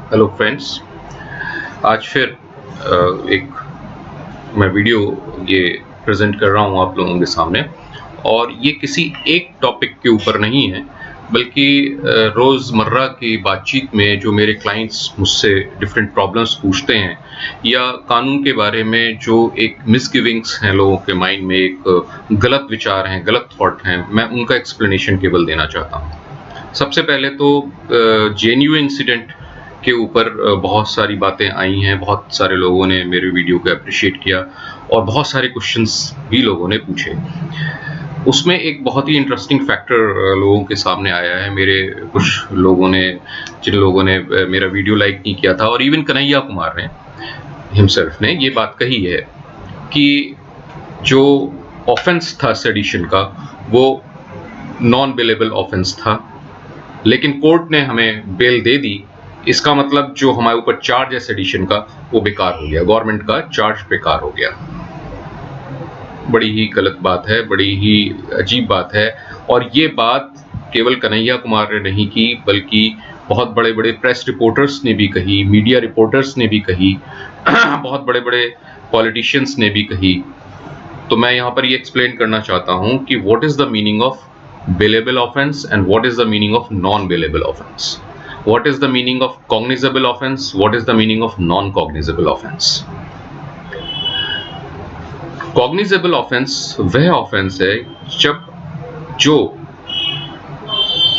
Hello friends, आज फिर एक मैं वीडियो ये प्रेजेंट कर रहा हूँ आप लोगों के सामने। और ये किसी एक टॉपिक के ऊपर नहीं है, बल्कि रोज़मर्रा की बातचीत में जो मेरे क्लाइंट्स मुझसे डिफरेंट प्रॉब्लम्स पूछते हैं या कानून के बारे में जो एक मिसगिविंग्स हैं लोगों के माइंड में, एक गलत विचार हैं, गलत थॉट हैं, मैं उनका एक्सप्लेनेशन केवल देना चाहता हूँ। सबसे पहले तो जेएनयू इंसिडेंट के ऊपर बहुत सारी बातें आई हैं, बहुत सारे लोगों ने मेरे वीडियो को अप्रिशिएट किया और बहुत सारे क्वेश्चंस भी लोगों ने पूछे। उसमें एक बहुत ही इंटरेस्टिंग फैक्टर लोगों के सामने आया है। मेरे कुछ लोगों ने, जिन लोगों ने मेरा वीडियो लाइक नहीं किया था, और इवन कन्हैया कुमार ने हिमसेल्फ ने ये बात कही है कि जो ऑफेंस था सेडिशन का वो नॉन बेलेबल ऑफेंस था, लेकिन कोर्ट ने हमें बेल दे दी। इसका मतलब जो हमारे ऊपर चार्ज है सेडिशन का वो बेकार हो गया, गवर्नमेंट का चार्ज बेकार हो गया। बड़ी ही गलत बात है, बड़ी ही अजीब बात है। और ये बात केवल कन्हैया कुमार ने नहीं की, बल्कि बहुत बड़े बड़े प्रेस रिपोर्टर्स ने भी कही, मीडिया रिपोर्टर्स ने भी कही, बहुत बड़े बड़े पॉलिटिशियंस ने भी कही। तो मैं यहाँ पर ये एक्सप्लेन करना चाहता हूँ कि what is the meaning of bailable offence and what is the meaning of non bailable offence, what is the meaning of cognizable offense, what is the meaning of non cognizable offense। cognizable offense वह offense है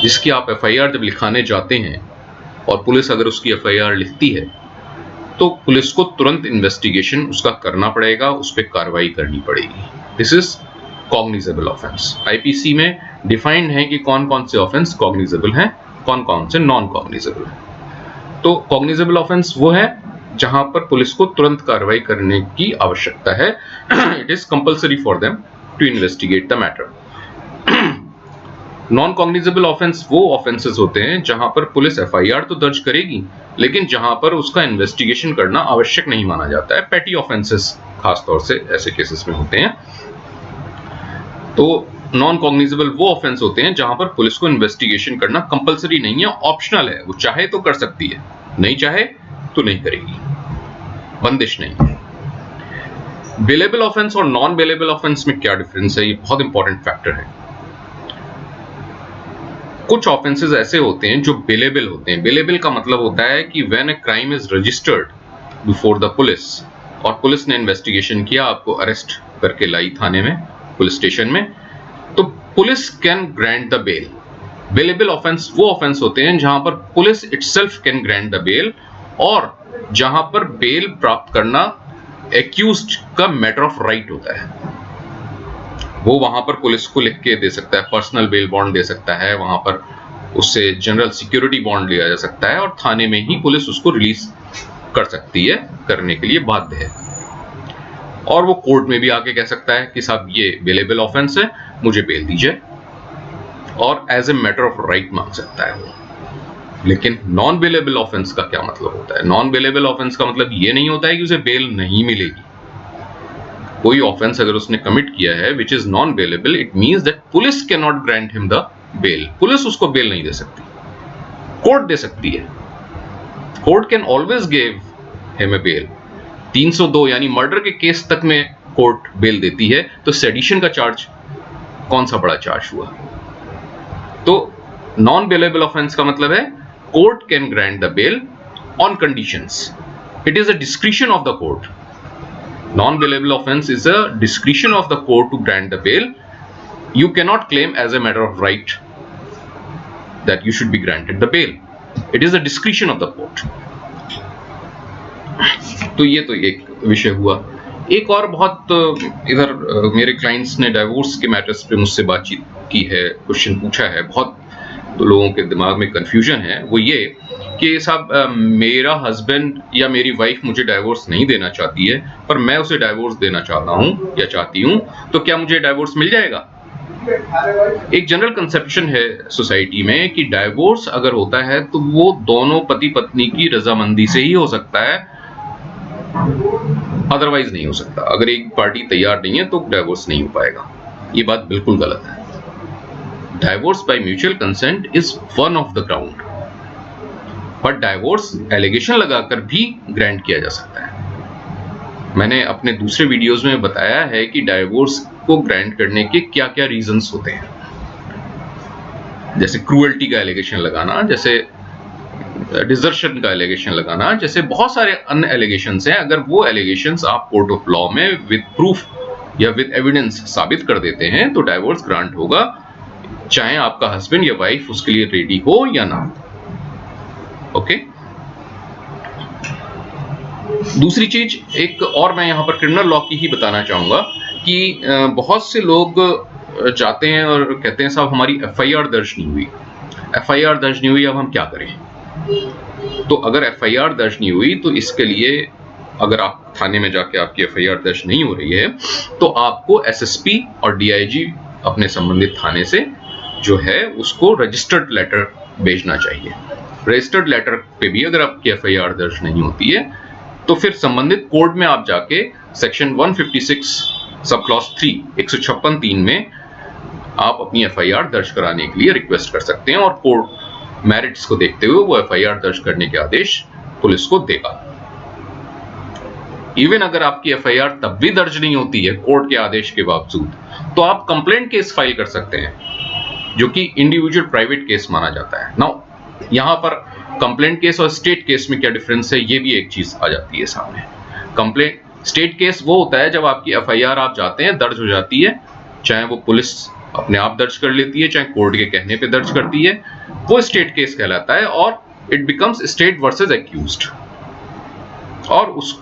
जिसकी आप FIR जब लिखाने जाते हैं और police अगर उसकी एफआईआर लिखती है तो पुलिस को तुरंत इन्वेस्टिगेशन उसका करना पड़ेगा, उस पर कार्रवाई करनी पड़ेगी। This is cognizable offence. IPC में डिफाइंड है कि कौन कौन से ऑफेंस कॉग्निजेबल हैं, कौन कौन से नॉन कॉग्निजेबल है। तो कॉग्निजेबल ऑफेंस वो है जहां पर पुलिस को तुरंत कार्रवाई करने की आवश्यकता है। It is compulsory for them to investigate the matter. Non cognizable offence वो ऑफेंसेस होते हैं जहां पर पुलिस एफआईआर तो दर्ज करेगी, लेकिन जहां पर उसका इन्वेस्टिगेशन करना आवश्यक नहीं माना जाता है। पेटी ऑफेंसेस खासतौर से ऐसे केसेस में होते हैं। तो नॉन कॉग्निजेबल वो ऑफेंस होते हैं जहां पर पुलिस को इन्वेस्टिगेशन करना कंपलसरी नहीं है, ऑप्शनल है। वो चाहे तो कर सकती है, नहीं चाहे तो नहीं करेगी, बंदिश नहीं है। बेलेबल ऑफेंस और नॉन बेलेबल ऑफेंस में क्या डिफरेंस है, ये बहुत इंपॉर्टेंट फैक्टर है। कुछ ऑफेंसेस ऐसे होते हैं जो बेलेबल होते हैं। बेलेबल का मतलब होता है कि when a crime is registered before the police और पुलिस ने इन्वेस्टिगेशन किया, आपको अरेस्ट करके लाई थाने में, पुलिस स्टेशन में, तो police can grant the bail. Bailable offence वो ऑफेंस होते हैं जहां पर police itself can grant the bail और जहां पर बेल प्राप्त करना एक्यूज्ड का मैटर ऑफ राइट होता है। वो वहां पर पुलिस को लिख के दे सकता है, पर्सनल बेल बॉन्ड दे सकता है, वहां पर उससे जनरल सिक्योरिटी बॉन्ड लिया जा सकता है और थाने में ही पुलिस उसको रिलीज कर सकती है, करने के लिए बाध्य है। और वो कोर्ट में भी आके कह सकता है कि साहब ये बेलेबल ऑफेंस है, मुझे बेल दीजिए, और as a matter of right मांग सकता है वो। लेकिन नॉन बेलेबल ऑफेंस का क्या मतलब होता है? नॉन बेलेबल ऑफेंस का मतलब ये नहीं होता है कि उसे बेल नहीं मिलेगी। कोई ऑफेंस अगर उसने कमिट किया है which is non bailable, it means that police can not grant him the bail. Police उसको बेल नहीं दे सकती, कोर्ट दे सकती है। Court can always give him a bail. 302 यानी मर्डर के केस तक में कोर्ट बेल देती है, तो सेडिशन का चार्ज कौन सा बड़ा चार्ज हुआ? तो नॉन बेलेबल ऑफेंस का मतलब है court can grant the bail on conditions. It is a discretion of the court. Non bailable offence is a discretion of the court to grant the bail. You can not claim as a matter of right that you should be granted the bail. It is a discretion of the court. तो ये तो एक विषय हुआ। एक और बहुत इधर मेरे क्लाइंट्स ने डाइवोर्स के मैटर्स पे मुझसे बातचीत की है, क्वेश्चन पूछा है। बहुत लोगों के दिमाग में कंफ्यूजन है, वो ये कि साहब मेरा हस्बैंड या मेरी वाइफ मुझे डाइवोर्स नहीं देना चाहती है, पर मैं उसे डाइवोर्स देना चाहता हूँ या चाहती हूँ, तो क्या मुझे डाइवोर्स मिल जाएगा? एक जनरल कंसेप्शन है सोसाइटी में कि डाइवोर्स अगर होता है तो वो दोनों पति पत्नी की रजामंदी से ही हो सकता है, अदरवाइज नहीं हो सकता। अगर एक पार्टी तैयार नहीं है तो डाइवोर्स नहीं हो पाएगा। ये बात बिल्कुल गलत है। Divorce by mutual consent is one of the ground. But divorce allegation लगाकर भी ग्रांट किया जा सकता है। मैंने अपने दूसरे वीडियोस में बताया है कि डाइवोर्स को ग्रांट करने के क्या क्या रीजंस होते हैं, जैसे क्रूअल्टी का एलिगेशन लगाना, जैसे डिजर्शन का एलिगेशन लगाना, जैसे बहुत सारे अन्य एलिगेशंस हैं। अगर वो एलिगेशंस आप कोर्ट ऑफ लॉ में विद प्रूफ या विद एविडेंस साबित कर देते हैं तो डाइवोर्स ग्रांट होगा, चाहे आपका हस्बैंड या वाइफ उसके लिए रेडी हो या ना। ओके। दूसरी चीज एक और मैं यहां पर क्रिमिनल लॉ की ही बताना चाहूंगा कि बहुत से लोग जाते हैं और कहते हैं साहब हमारी एफआईआर दर्ज नहीं हुई, एफआईआर दर्ज नहीं हुई, अब हम क्या करें। तो अगर एफआईआर दर्ज नहीं हुई तो इसके लिए अगर आप थाने में जाके आपकी एफआईआर दर्ज नहीं हो रही है तो आपको एसएसपी और डीआईजी अपने संबंधित थाने से जो है उसको रजिस्टर्ड लेटर भेजना चाहिए। रजिस्टर्ड लेटर पे भी अगर आपकी एफआईआर दर्ज नहीं होती है तो फिर संबंधित कोर्ट में आप जाके सेक्शन 156 सब क्लॉज 3 156(3) में आप अपनी एफआईआर दर्ज कराने के लिए रिक्वेस्ट कर सकते हैं और कोर्ट मेरिट्स को देखते हुए वो एफआईआर दर्ज करने के आदेश पुलिस को देगा। इवन अगर आपकी एफआईआर तब भी दर्ज नहीं होती है कोर्ट के आदेश के बावजूद, तो आप कंप्लेंट केस फाइल कर सकते हैं जो कि इंडिविजुअल प्राइवेट केस माना जाता है। नाउ यहां पर कंप्लेंट केस और स्टेट केस में क्या डिफरेंस है, ये भी एक चीज आ जाती है सामने। कंप्लेंट स्टेट केस वो होता है जब आपकी एफआईआर आप जाते हैं दर्ज हो जाती है, चाहे वो पुलिस अपने आप दर्ज कर लेती है चाहे कोर्ट के कहने पे दर्ज करती है, वो स्टेट केस कहलाता है और it becomes state versus accused. और उस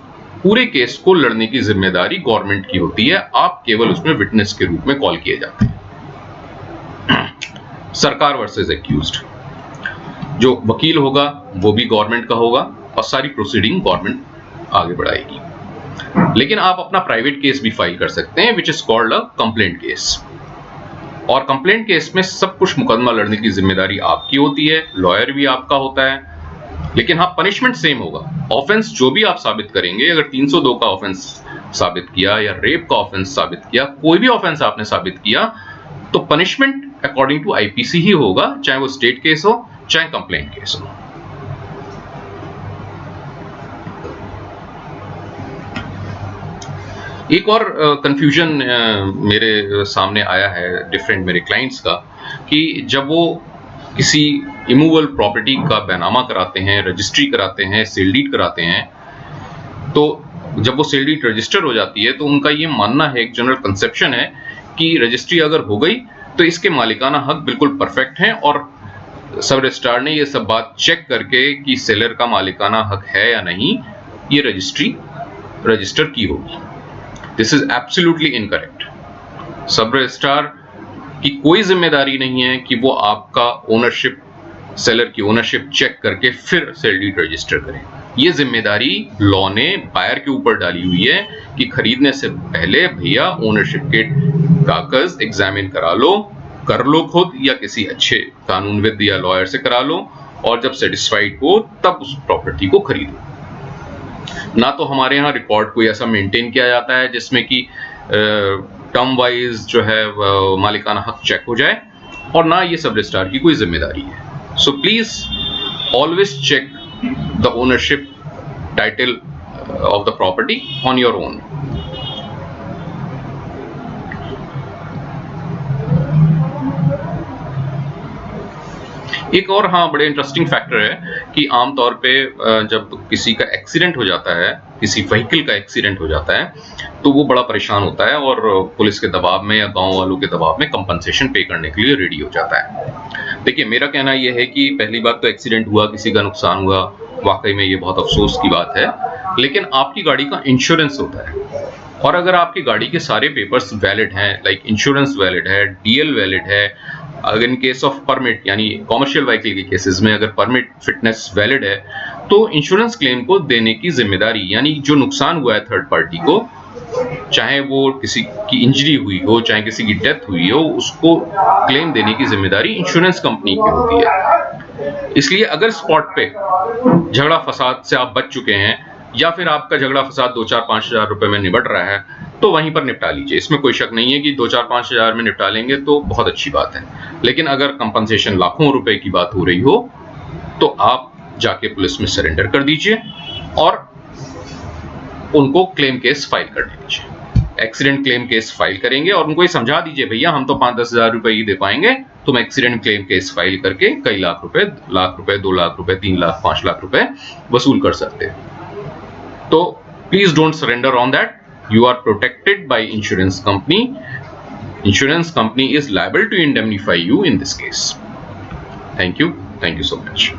पूरे केस को लड़ने की जिम्मेदारी गवर्नमेंट की होती है, आप केवल उसमें विटनेस के रूप में कॉल किए जाते हैं। सरकार वर्सेस एक्यूज्ड, जो वकील होगा वो भी गवर्नमेंट का होगा और सारी प्रोसीडिंग गवर्नमेंट आगे बढ़ाएगी। लेकिन आप अपना प्राइवेट केस भी फाइल कर सकते हैं which is called a complaint case. और कंप्लेंट केस में सब कुछ मुकदमा लड़ने की जिम्मेदारी आपकी होती है, लॉयर भी आपका होता है, लेकिन हाँ पनिशमेंट सेम होगा। ऑफेंस जो भी आप साबित करेंगे, अगर 302 का ऑफेंस साबित किया या रेप का ऑफेंस साबित किया, कोई भी ऑफेंस आपने साबित किया तो पनिशमेंट अकॉर्डिंग टू आईपीसी ही होगा, चाहे वो स्टेट केस हो चाहे कंप्लेंट केस हो। एक और कंफ्यूजन मेरे सामने आया है डिफरेंट मेरे क्लाइंट्स का कि जब वो किसी इमूवेबल प्रॉपर्टी का बैनामा कराते हैं, रजिस्ट्री कराते हैं, सेल डीड कराते हैं, तो जब वो सेल डीड रजिस्टर हो जाती है तो उनका ये मानना है, एक जनरल कंसेप्शन है कि रजिस्ट्री अगर हो गई तो इसके मालिकाना हक बिल्कुल परफेक्ट हैं और सब रजिस्ट्रार ने ये सब बात चेक करके कि सेलर का मालिकाना हक है या नहीं, ये रजिस्ट्री रजिस्टर की होगी। This is absolutely incorrect. सब रजिस्ट्रार की कोई जिम्मेदारी नहीं है कि वो आपका ओनरशिप, सेलर की ओनरशिप चेक करके फिर सेल डीड रजिस्टर करें। ये जिम्मेदारी लॉ ने बायर के ऊपर डाली हुई है कि खरीदने से पहले भैया ओनरशिप के कागज एग्जामिन करा लो, कर लो खुद या किसी अच्छे कानूनविद या लॉयर से करा लो, और जब सेटिस्फाइड हो तब उस प्रॉपर्टी को खरीदो। ना तो हमारे यहाँ रिकॉर्ड कोई ऐसा मेंटेन किया जाता है जिसमें कि टर्म वाइज जो है मालिकाना हक चेक हो जाए, और ना ये सब रजिस्ट्रार की कोई जिम्मेदारी है। So please always check the ownership title of the property on your own. एक और हाँ बड़े इंटरेस्टिंग फैक्टर है कि आमतौर पे जब किसी का एक्सीडेंट हो जाता है, किसी व्हीकल का एक्सीडेंट हो जाता है, तो वो बड़ा परेशान होता है और पुलिस के दबाव में या गांव वालों के दबाव में कंपनसेशन पे करने के लिए रेडी हो जाता है। देखिए मेरा कहना यह है कि पहली बात तो एक्सीडेंट हुआ, किसी का नुकसान हुआ, वाकई में ये बहुत अफसोस की बात है, लेकिन आपकी गाड़ी का इंश्योरेंस होता है और अगर आपकी गाड़ी के सारे पेपर्स वैलिड हैं, लाइक इंश्योरेंस वैलिड है, डीएल वैलिड है, अगर इन केस ऑफ परमिट यानी कॉमर्शियल व्हीकल के केसेस में अगर परमिट फिटनेस वैलिड है, तो इंश्योरेंस क्लेम को देने की जिम्मेदारी, यानी जो नुकसान हुआ है थर्ड पार्टी को, चाहे वो किसी की इंजरी हुई हो चाहे किसी की डेथ हुई हो, उसको क्लेम देने की जिम्मेदारी इंश्योरेंस कंपनी की होती है। इसलिए अगर स्पॉट पे झगड़ा फसाद से आप बच चुके हैं या फिर आपका झगड़ा फसाद 2-4-5 हज़ार रुपए में निबट रहा है, तो वहीं पर निपटा लीजिए। इसमें कोई शक नहीं है कि 2-4-5 हज़ार में निपटा लेंगे तो बहुत अच्छी बात है। लेकिन अगर कंपनसेशन लाखों रुपए की बात हो रही हो तो आप जाके पुलिस में सरेंडर कर दीजिए और उनको क्लेम केस फाइल कर दीजिए। एक्सीडेंट क्लेम केस फाइल करेंगे और उनको ये समझा दीजिए, भैया हम तो 5-10 हजार रुपए ही दे पाएंगे, तुम एक्सीडेंट क्लेम केस फाइल करके कई लाख रुपए, 2 लाख रुपए, 3 लाख, 5 लाख रुपए वसूल कर सकते हैं। तो please don't surrender on that. You are protected by insurance company. Insurance company is liable to indemnify you in this case. Thank you so much.